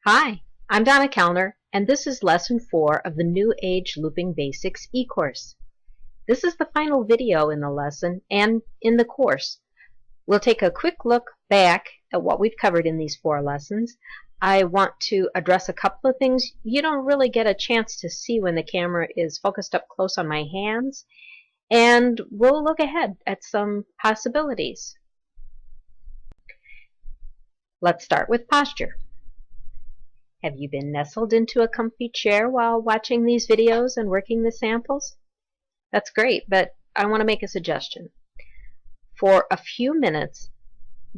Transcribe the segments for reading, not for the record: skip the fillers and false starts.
Hi, I'm Donna Kallner, and this is Lesson 4 of the New Age Looping Basics e-course. This is the final video in the lesson and in the course. We'll take a quick look back at what we've covered in these 4 lessons. I want to address a couple of things you don't really get a chance to see when the camera is focused up close on my hands, and we'll look ahead at some possibilities. Let's start with posture. Have you been nestled into a comfy chair while watching these videos and working the samples? That's great, but I want to make a suggestion. For a few minutes,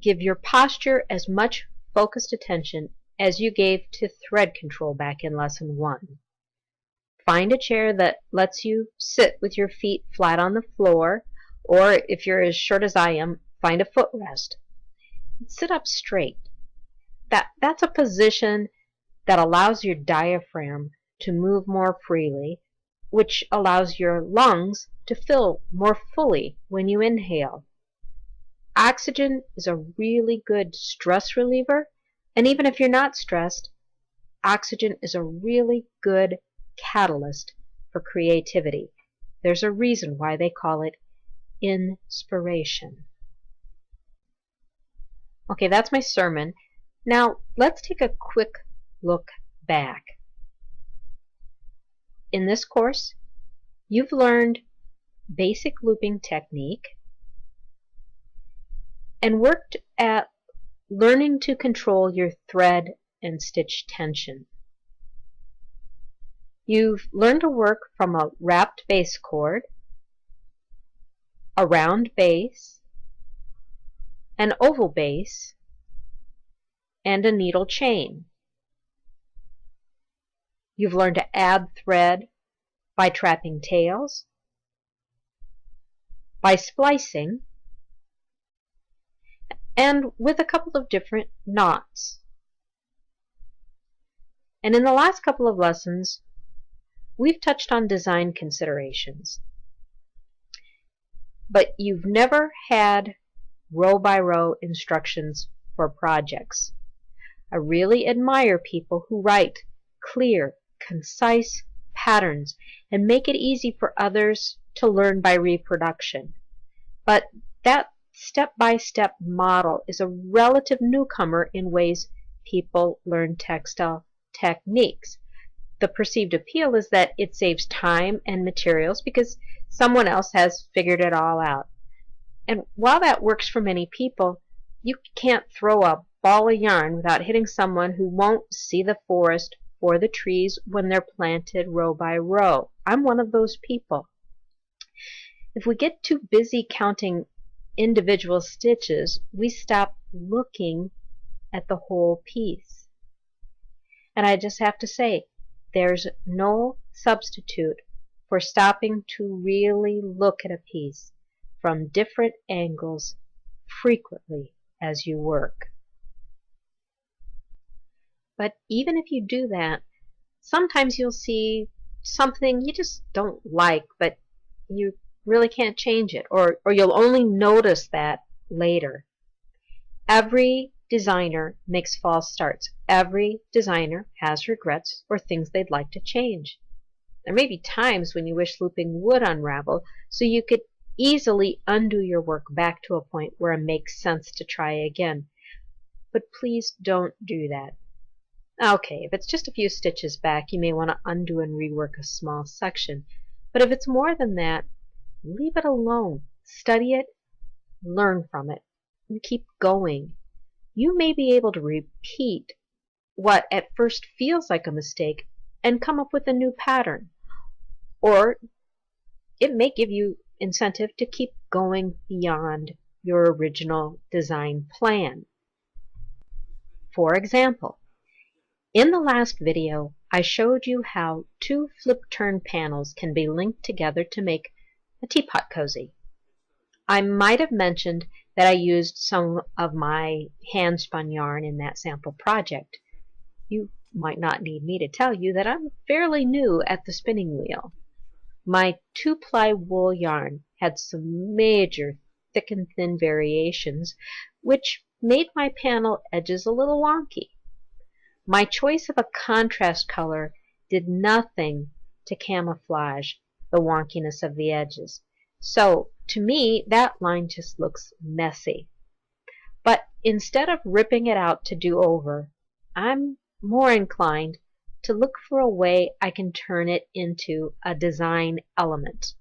give your posture as much focused attention as you gave to thread control back in Lesson 1. Find a chair that lets you sit with your feet flat on the floor, or if you're as short as I am, find a footrest. Sit up straight. That's a position that allows your diaphragm to move more freely, which allows your lungs to fill more fully when you inhale. Oxygen is a really good stress reliever, and even if you're not stressed, oxygen is a really good catalyst for creativity. There's a reason why they call it inspiration. Okay, that's my sermon. Now, let's take a quick look back. In this course, you've learned basic looping technique and worked at learning to control your thread and stitch tension. You've learned to work from a wrapped base cord, a round base, an oval base, and a needle chain. You've learned to add thread by trapping tails, by splicing, and with a couple of different knots. And in the last couple of lessons, we've touched on design considerations. But you've never had row-by-row instructions for projects. I really admire people who write clear, concise patterns and make it easy for others to learn by reproduction. But that step-by-step model is a relative newcomer in ways people learn textile techniques. The perceived appeal is that it saves time and materials because someone else has figured it all out. And while that works for many people, you can't throw a ball of yarn without hitting someone who won't see the forest or the trees when they're planted row by row. I'm one of those people. If we get too busy counting individual stitches, we stop looking at the whole piece. And I just have to say, there's no substitute for stopping to really look at a piece from different angles frequently as you work. But even if you do that, sometimes you'll see something you just don't like, but you really can't change it, or you'll only notice that later. Every designer makes false starts. Every designer has regrets or things they'd like to change. There may be times when you wish looping would unravel so you could easily undo your work back to a point where it makes sense to try again. But please don't do that. Okay, if it's just a few stitches back, you may want to undo and rework a small section. But if it's more than that, leave it alone. Study it, learn from it, and keep going. You may be able to repeat what at first feels like a mistake and come up with a new pattern. Or it may give you incentive to keep going beyond your original design plan. For example, in the last video, I showed you how 2 flip-turn panels can be linked together to make a teapot cozy. I might have mentioned that I used some of my hand-spun yarn in that sample project. You might not need me to tell you that I'm fairly new at the spinning wheel. My 2-ply wool yarn had some major thick and thin variations, which made my panel edges a little wonky. My choice of a contrast color did nothing to camouflage the wonkiness of the edges. So to me, that line just looks messy. But instead of ripping it out to do over, I'm more inclined to look for a way I can turn it into a design element.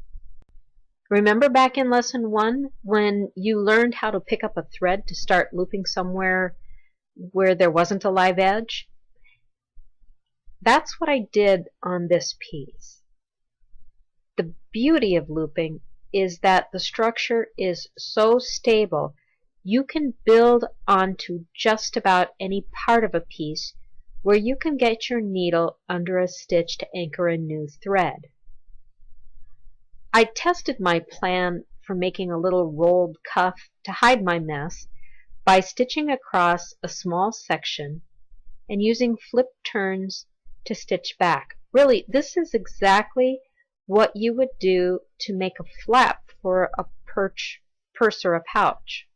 Remember back in lesson 1 when you learned how to pick up a thread to start looping somewhere where there wasn't a live edge? That's what I did on this piece. The beauty of looping is that the structure is so stable you can build onto just about any part of a piece where you can get your needle under a stitch to anchor a new thread. I tested my plan for making a little rolled cuff to hide my mess by stitching across a small section and using flip turns to stitch back. Really, this is exactly what you would do to make a flap for a purse or a pouch.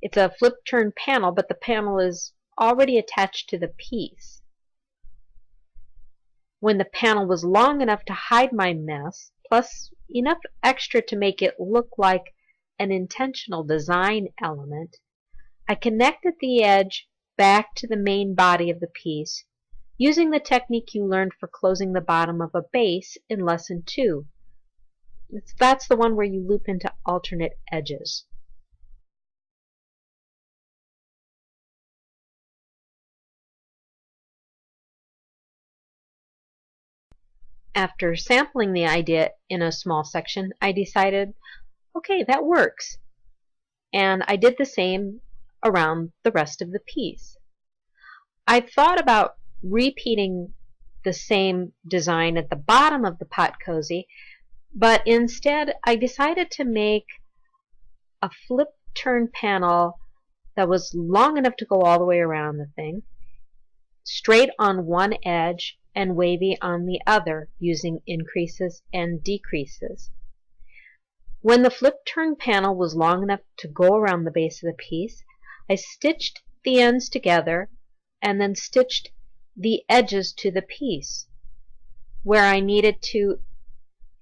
It's a flip turn panel, but the panel is already attached to the piece. When the panel was long enough to hide my mess, plus enough extra to make it look like an intentional design element, I connected the edge back to the main body of the piece using the technique you learned for closing the bottom of a base in lesson 2. That's the one where you loop into alternate edges. After sampling the idea in a small section, I decided, okay, that works. And I did the same around the rest of the piece. I thought about repeating the same design at the bottom of the pot cozy, but instead I decided to make a flip turn panel that was long enough to go all the way around the thing, straight on one edge and wavy on the other, using increases and decreases. When the flip turn panel was long enough to go around the base of the piece, I stitched the ends together and then stitched the edges to the piece. Where I needed to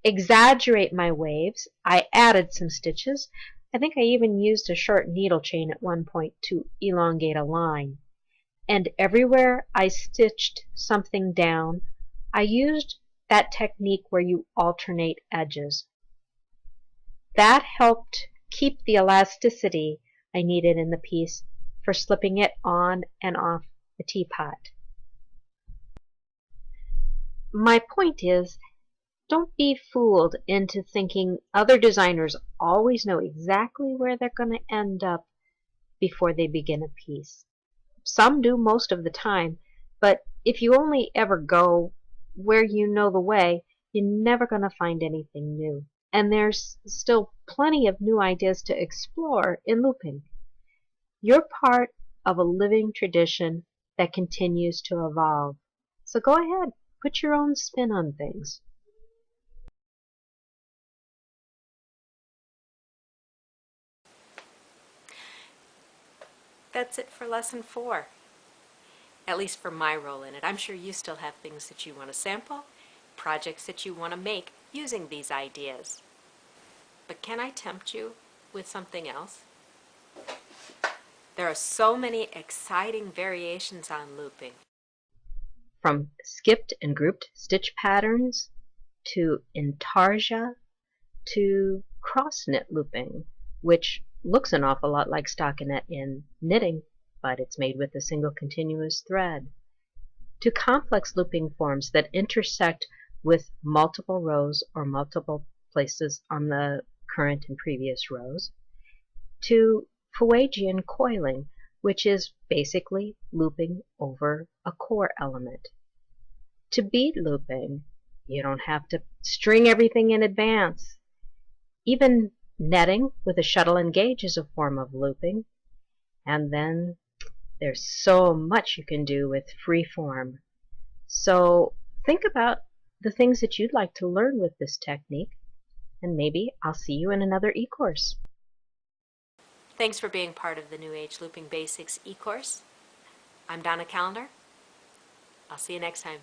exaggerate my waves, I added some stitches. I think I even used a short needle chain at one point to elongate a line. And everywhere I stitched something down, I used that technique where you alternate edges. That helped keep the elasticity I needed in the piece for slipping it on and off the teapot. My point is, don't be fooled into thinking other designers always know exactly where they're going to end up before they begin a piece. Some do most of the time, but if you only ever go where you know the way, you're never going to find anything new. And there's still plenty of new ideas to explore in looping. You're part of a living tradition that continues to evolve. So go ahead, put your own spin on things. That's it for lesson 4. At least for my role in it. I'm sure you still have things that you want to sample, projects that you want to make using these ideas. But can I tempt you with something else? There are so many exciting variations on looping. From skipped and grouped stitch patterns to intarsia to cross knit looping, which looks an awful lot like stockinette in knitting, but it's made with a single continuous thread, to complex looping forms that intersect with multiple rows or multiple places on the current and previous rows, to Fuegian coiling, which is basically looping over a core element. To bead looping, you don't have to string everything in advance. Even netting with a shuttle and gauge is a form of looping. And then there's so much you can do with free form. So think about the things that you'd like to learn with this technique, and maybe I'll see you in another e-course. Thanks for being part of the New Age Looping Basics e-course. I'm Donna Kallner. I'll see you next time.